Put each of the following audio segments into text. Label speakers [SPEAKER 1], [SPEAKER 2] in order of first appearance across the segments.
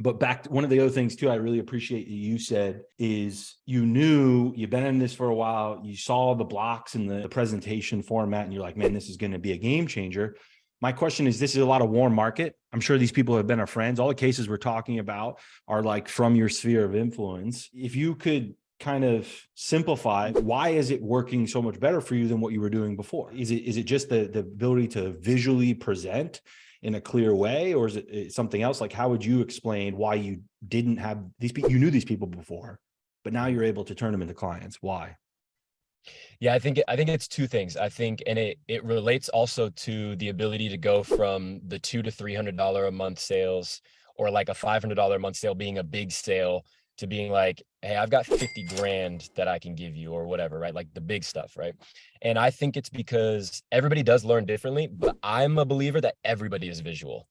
[SPEAKER 1] But back to one of the other things too, I really appreciate that you said is you knew you've been in this for a while. You saw the blocks in the presentation format and you're like, man, this is going to be a game changer. My question is, this is a lot of warm market. I'm sure these people have been our friends. All the cases we're talking about are like from your sphere of influence. If you could kind of simplify, why is it working so much better for you than what you were doing before? Is it just the ability to visually present in a clear way, or is it something else? Like, how would you explain why you didn't have these people? You knew these people before, but now you're able to turn them into clients. Why?
[SPEAKER 2] Yeah, I think it's two things. I think, and it relates also to the ability to go from the $200 to $300 a month sales, or like a $500 a month sale being a big sale, to being like, hey, I've got 50 grand that I can give you or whatever, right? Like the big stuff, right? And I think it's because everybody does learn differently, but I'm a believer that everybody is visual.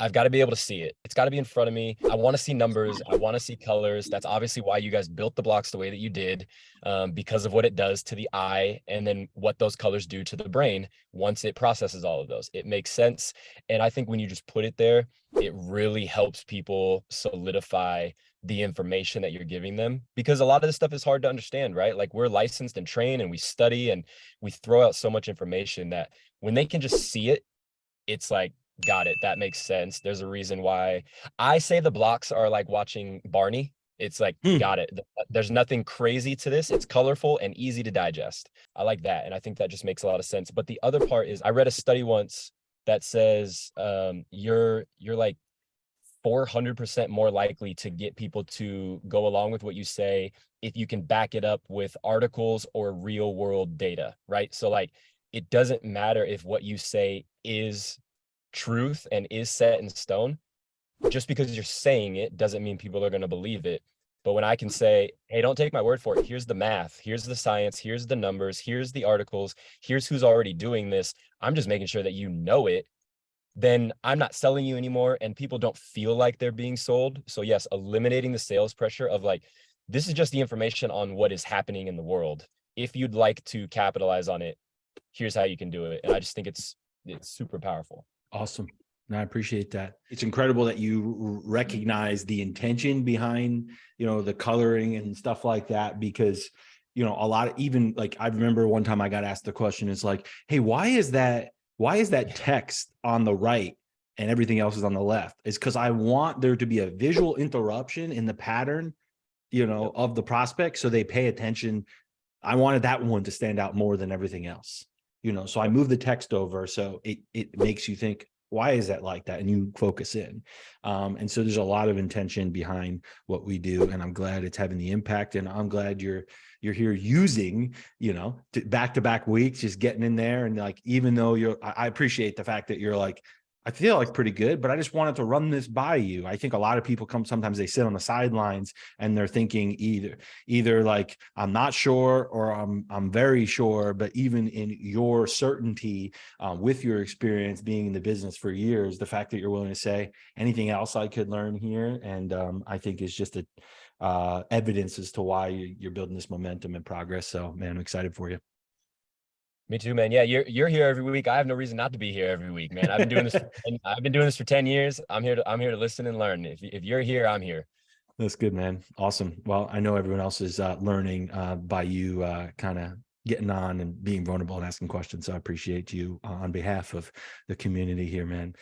[SPEAKER 2] I've got to be able to see it. It's got to be in front of me. I want to see numbers. I want to see colors. That's obviously why you guys built the blocks the way that you did, because of what it does to the eye, and then what those colors do to the brain once it processes all of those. It makes sense. And I think when you just put it there, it really helps people solidify the information that you're giving them, because a lot of this stuff is hard to understand, right? Like, we're licensed and trained and we study and we throw out so much information that when they can just see it, it's like, got it. That makes sense. There's a reason why I say the blocks are like watching Barney. It's like, got it. There's nothing crazy to this. It's colorful and easy to digest. I like that. And I think that just makes a lot of sense. But the other part is, I read a study once that says you're like 400% more likely to get people to go along with what you say if you can back it up with articles or real world data, right? So like, it doesn't matter if what you say is truth and is set in stone. Just because you're saying it doesn't mean people are going to believe it. But when I can say, hey, don't take my word for it, here's the math, here's the science, here's the numbers, here's the articles, here's who's already doing this, I'm just making sure that you know it, then I'm not selling you anymore, and people don't feel like they're being sold. So yes, eliminating the sales pressure of like, this is just the information on what is happening in the world. If you'd like to capitalize on it, here's how you can do it. And I just think it's super powerful.
[SPEAKER 1] Awesome. No, I appreciate that. It's incredible that you recognize the intention behind, the coloring and stuff like that, because, a lot of, even like, I remember one time I got asked the question, it's like, hey, why is that text on the right and everything else is on the left? It's because I want there to be a visual interruption in the pattern, of the prospect. So they pay attention. I wanted that one to stand out more than everything else. So I move the text over. So it makes you think, why is that like that? And you focus in. And so there's a lot of intention behind what we do. And I'm glad it's having the impact. And I'm glad you're here using, back-to-back weeks, just getting in there. And like, even though I appreciate the fact that you're like, I feel like pretty good, but I just wanted to run this by you. I think a lot of people sometimes they sit on the sidelines and they're thinking either like, I'm not sure, or I'm very sure. But even in your certainty, with your experience being in the business for years, the fact that you're willing to say anything else I could learn here, and I think is just evidence as to why you're building this momentum and progress. So, man, I'm excited for you.
[SPEAKER 2] Me too, man. Yeah, you're here every week. I have no reason not to be here every week, man. I've been doing this. I've been doing this for 10 years. I'm here to listen and learn. If you're here, I'm here.
[SPEAKER 1] That's good, man. Awesome. Well, I know everyone else is learning by you kind of getting on and being vulnerable and asking questions. So I appreciate you on behalf of the community here, man.